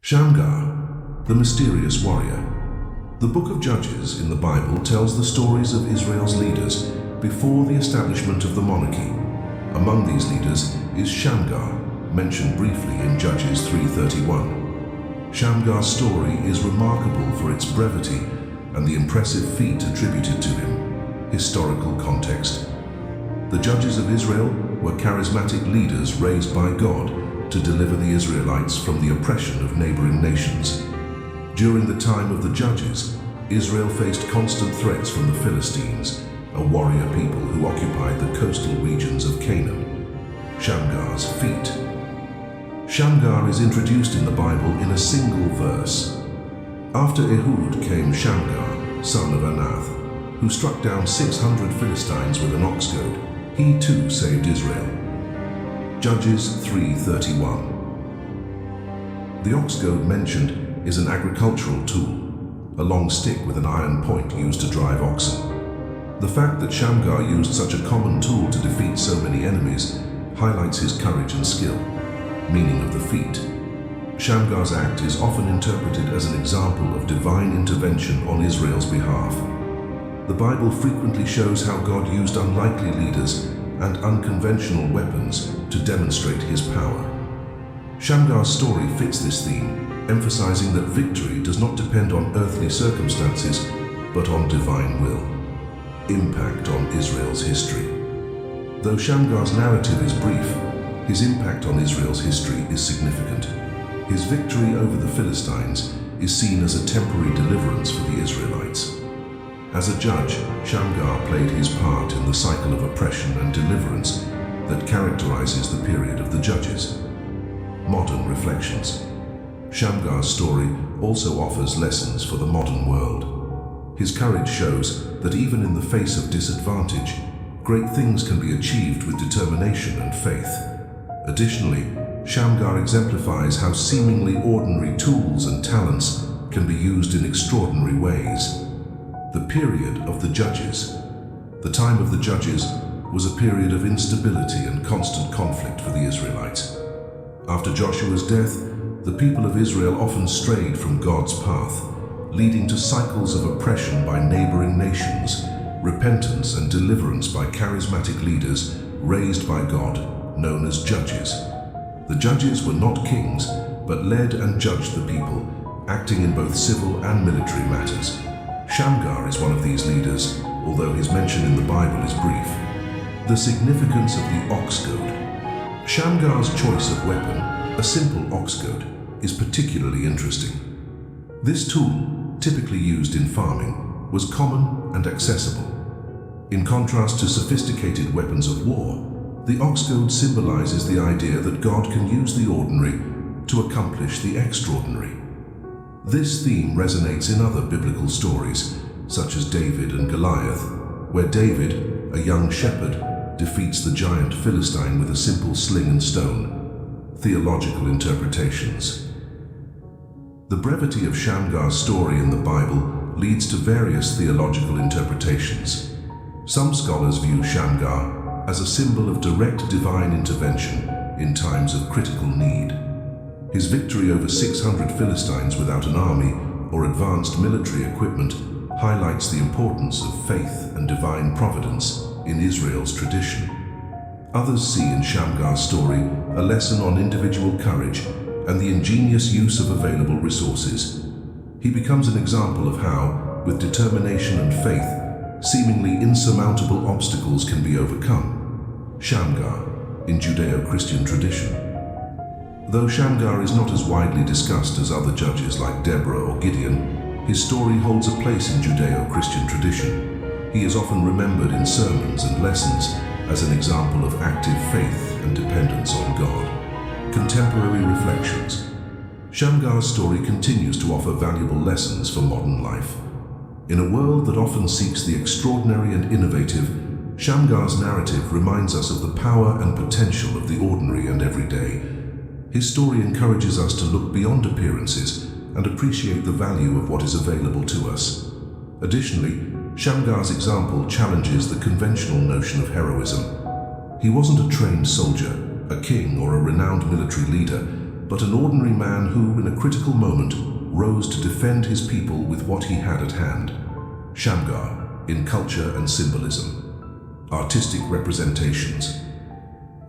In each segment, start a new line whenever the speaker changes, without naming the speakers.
Shamgar, the mysterious warrior. The book of Judges in the Bible tells the stories of Israel's leaders before the establishment of the monarchy. Among these leaders is Shamgar, mentioned briefly in Judges 3:31. Shamgar's story is remarkable for its brevity and the impressive feat attributed to him. Historical context. The judges of Israel were charismatic leaders raised by God to deliver the Israelites from the oppression of neighboring nations. During the time of the judges, Israel faced constant threats from the Philistines, a warrior people who occupied the coastal regions of Canaan. Shamgar's feat. Shamgar is introduced in the Bible in a single verse. After Ehud came Shamgar, son of Anath, who struck down 600 Philistines with an ox goad. He too saved Israel. Judges 3:31. The ox goad mentioned is an agricultural tool, a long stick with an iron point used to drive oxen. The fact that Shamgar used such a common tool to defeat so many enemies highlights his courage and skill. Meaning of the feat. Shamgar's act is often interpreted as an example of divine intervention on Israel's behalf. The Bible frequently shows how God used unlikely leaders and unconventional weapons to demonstrate his power. Shamgar's story fits this theme, emphasizing that victory does not depend on earthly circumstances, but on divine will. Impact on Israel's history. Though Shamgar's narrative is brief, his impact on Israel's history is significant. His victory over the Philistines is seen as a temporary deliverance for the Israelites. As a judge, Shamgar played his part in the cycle of oppression and deliverance that characterizes the period of the judges. Modern reflections. Shamgar's story also offers lessons for the modern world. His courage shows that even in the face of disadvantage, great things can be achieved with determination and faith. Additionally, Shamgar exemplifies how seemingly ordinary tools and talents can be used in extraordinary ways. The period of the judges. The time of the judges was a period of instability and constant conflict for the Israelites. After Joshua's death, the people of Israel often strayed from God's path, leading to cycles of oppression by neighboring nations, repentance and deliverance by charismatic leaders raised by God, known as judges. The judges were not kings, but led and judged the people, acting in both civil and military matters. Shamgar is one of these leaders, although his mention in the Bible is brief. The significance of the ox goad. Shamgar's choice of weapon, a simple ox goad, is particularly interesting. This tool, typically used in farming, was common and accessible. In contrast to sophisticated weapons of war, the ox goad symbolizes the idea that God can use the ordinary to accomplish the extraordinary. This theme resonates in other biblical stories, such as David and Goliath, where David, a young shepherd, defeats the giant Philistine with a simple sling and stone. Theological interpretations. The brevity of Shamgar's story in the Bible leads to various theological interpretations. Some scholars view Shamgar as a symbol of direct divine intervention in times of critical need. His victory over 600 Philistines without an army or advanced military equipment highlights the importance of faith and divine providence in Israel's tradition. Others see in Shamgar's story a lesson on individual courage and the ingenious use of available resources. He becomes an example of how, with determination and faith, seemingly insurmountable obstacles can be overcome. Shamgar, in Judeo-Christian tradition. Though Shamgar is not as widely discussed as other judges like Deborah or Gideon, his story holds a place in Judeo-Christian tradition. He is often remembered in sermons and lessons as an example of active faith and dependence on God. Contemporary reflections. Shamgar's story continues to offer valuable lessons for modern life. In a world that often seeks the extraordinary and innovative, Shamgar's narrative reminds us of the power and potential of the ordinary and everyday. His story encourages us to look beyond appearances and appreciate the value of what is available to us. Additionally, Shamgar's example challenges the conventional notion of heroism. He wasn't a trained soldier, a king, or a renowned military leader, but an ordinary man who, in a critical moment, rose to defend his people with what he had at hand. Shamgar, in culture and symbolism. Artistic representations.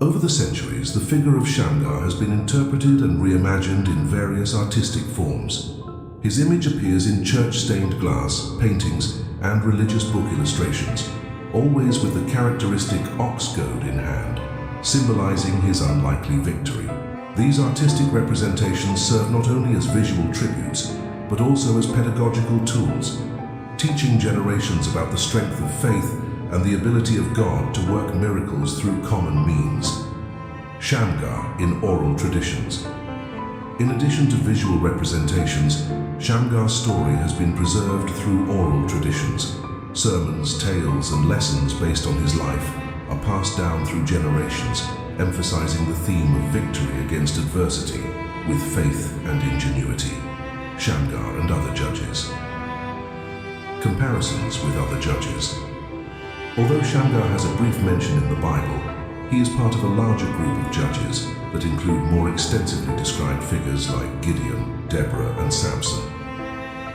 Over the centuries, the figure of Shamgar has been interpreted and reimagined in various artistic forms. His image appears in church-stained glass, paintings, and religious book illustrations, always with the characteristic ox goad in hand, symbolizing his unlikely victory. These artistic representations serve not only as visual tributes, but also as pedagogical tools, teaching generations about the strength of faith and the ability of God to work miracles through common means. Shamgar in oral traditions. In addition to visual representations, Shamgar's story has been preserved through oral traditions. Sermons, tales, and lessons based on his life are passed down through generations, emphasizing the theme of victory against adversity with faith and ingenuity. Shamgar and other judges. Comparisons with other judges. Although Shamgar has a brief mention in the Bible, he is part of a larger group of judges that include more extensively described figures like Gideon, Deborah, and Samson.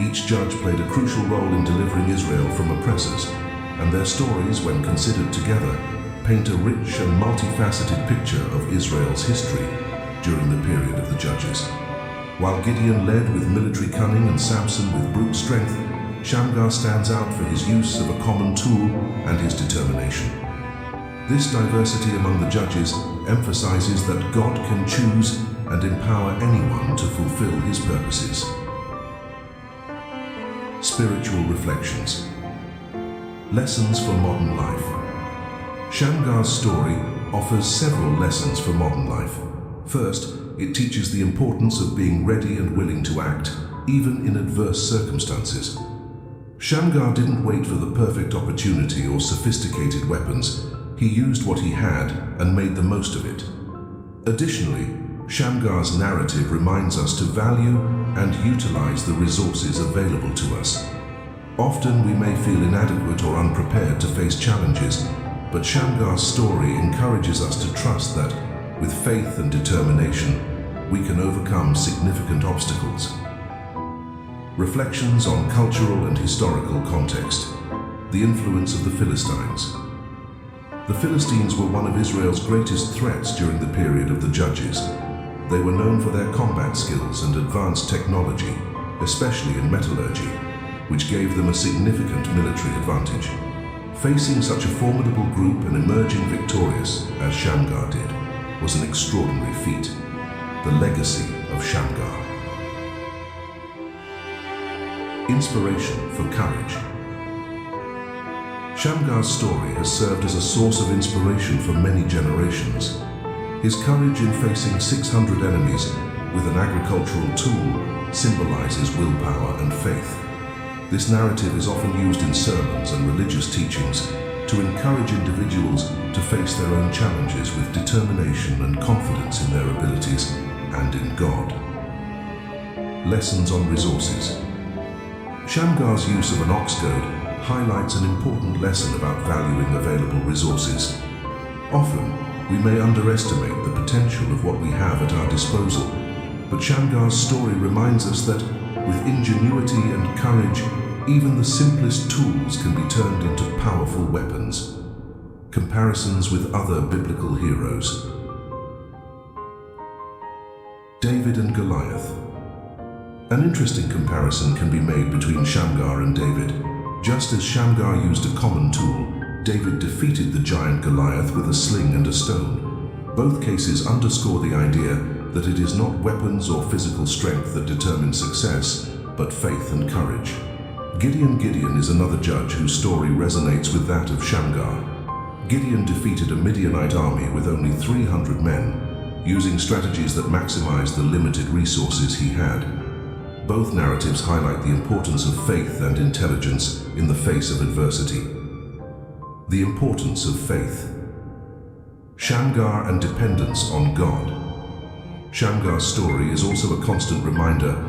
Each judge played a crucial role in delivering Israel from oppressors, and their stories, when considered together, paint a rich and multifaceted picture of Israel's history during the period of the judges. While Gideon led with military cunning and Samson with brute strength, Shamgar stands out for his use of a common tool and his determination. This diversity among the judges emphasizes that God can choose and empower anyone to fulfill his purposes. Spiritual reflections. Lessons for modern life. Shamgar's story offers several lessons for modern life. First, it teaches the importance of being ready and willing to act, even in adverse circumstances. Shamgar didn't wait for the perfect opportunity or sophisticated weapons. He used what he had and made the most of it. Additionally, Shamgar's narrative reminds us to value and utilize the resources available to us. Often we may feel inadequate or unprepared to face challenges, but Shamgar's story encourages us to trust that, with faith and determination, we can overcome significant obstacles. Reflections on cultural and historical context. The influence of the Philistines. The Philistines were one of Israel's greatest threats during the period of the Judges. They were known for their combat skills and advanced technology, especially in metallurgy, which gave them a significant military advantage. Facing such a formidable group and emerging victorious, as Shamgar did, was an extraordinary feat. The legacy of Shamgar. Inspiration for courage. Shamgar's story has served as a source of inspiration for many generations. His courage in facing 600 enemies with an agricultural tool symbolizes willpower and faith. This narrative is often used in sermons and religious teachings to encourage individuals to face their own challenges with determination and confidence in their abilities and in God. Lessons on resources. Shamgar's use of an ox goad highlights an important lesson about valuing available resources. Often, we may underestimate the potential of what we have at our disposal, but Shamgar's story reminds us that with ingenuity and courage, even the simplest tools can be turned into powerful weapons. Comparisons with other biblical heroes. David and Goliath. An interesting comparison can be made between Shamgar and David. Just as Shamgar used a common tool, David defeated the giant Goliath with a sling and a stone. Both cases underscore the idea that it is not weapons or physical strength that determine success, but faith and courage. Gideon is another judge whose story resonates with that of Shamgar. Gideon defeated a Midianite army with only 300 men, using strategies that maximized the limited resources he had. Both narratives highlight the importance of faith and intelligence in the face of adversity. The importance of faith. Shamgar and dependence on God. Shamgar's story is also a constant reminder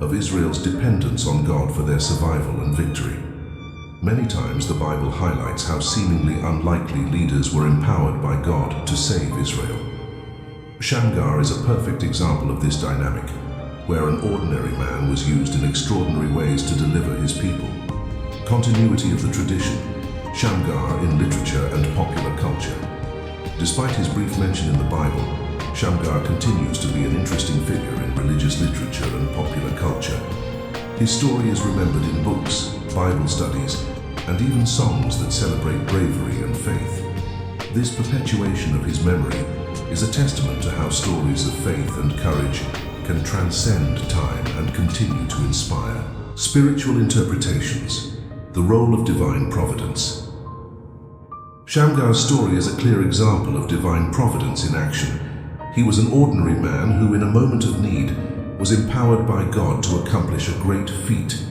of Israel's dependence on God for their survival and victory. Many times the Bible highlights how seemingly unlikely leaders were empowered by God to save Israel. Shamgar is a perfect example of this dynamic, where an ordinary man was used in extraordinary ways to deliver his people. Continuity of the tradition, Shamgar in literature and popular culture. Despite his brief mention in the Bible, Shamgar continues to be an interesting figure in religious literature and popular culture. His story is remembered in books, Bible studies, and even songs that celebrate bravery and faith. This perpetuation of his memory is a testament to how stories of faith and courage can transcend time and continue to inspire. Spiritual interpretations, the role of divine providence. Shamgar's story is a clear example of divine providence in action. He was an ordinary man who, in a moment of need, was empowered by God to accomplish a great feat.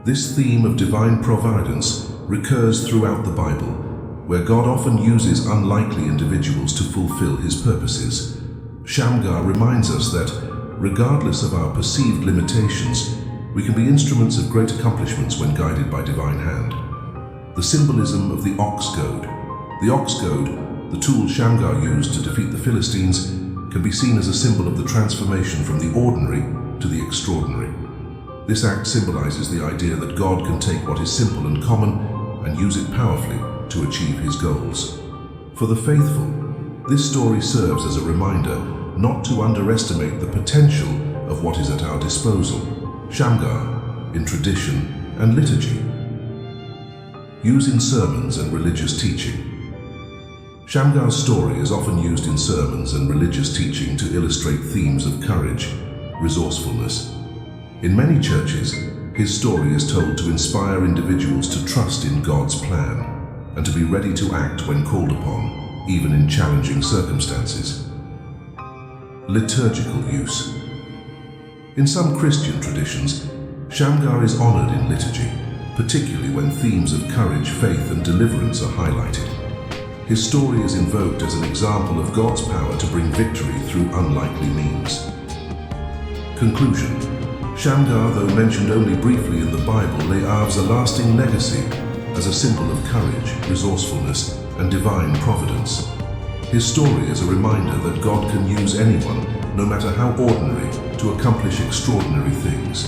This theme of divine providence recurs throughout the Bible, where God often uses unlikely individuals to fulfill his purposes. Shamgar reminds us that, regardless of our perceived limitations, we can be instruments of great accomplishments when guided by divine hand. The symbolism of the ox goad. The ox goad, the tool Shamgar used to defeat the Philistines, can be seen as a symbol of the transformation from the ordinary to the extraordinary. This act symbolizes the idea that God can take what is simple and common and use it powerfully to achieve his goals. For the faithful, this story serves as a reminder not to underestimate the potential of what is at our disposal. Shamgar in tradition and liturgy. Use in sermons and religious teaching. Shamgar's story is often used in sermons and religious teaching to illustrate themes of courage, resourcefulness. In many churches, his story is told to inspire individuals to trust in God's plan and to be ready to act when called upon, even in challenging circumstances. Liturgical use. In some Christian traditions, Shamgar is honored in liturgy, particularly when themes of courage, faith, and deliverance are highlighted. His story is invoked as an example of God's power to bring victory through unlikely means. Conclusion. Shamgar, though mentioned only briefly in the Bible, leaves a lasting legacy as a symbol of courage, resourcefulness, and divine providence. His story is a reminder that God can use anyone, no matter how ordinary, to accomplish extraordinary things.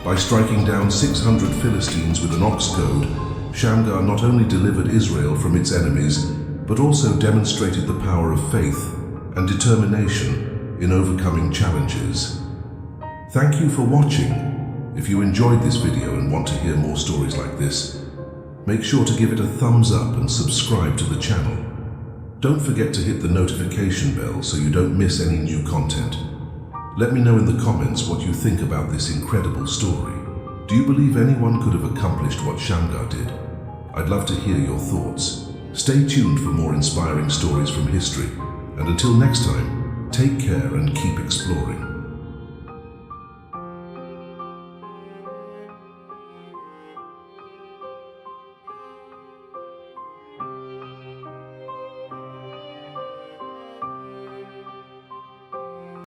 By striking down 600 Philistines with an ox goad, Shamgar not only delivered Israel from its enemies, but also demonstrated the power of faith and determination in overcoming challenges. Thank you for watching. If you enjoyed this video and want to hear more stories like this, make sure to give it a thumbs up and subscribe to the channel. Don't forget to hit the notification bell so you don't miss any new content. Let me know in the comments what you think about this incredible story. Do you believe anyone could have accomplished what Shamgar did? I'd love to hear your thoughts. Stay tuned for more inspiring stories from history, and until next time, take care and keep exploring.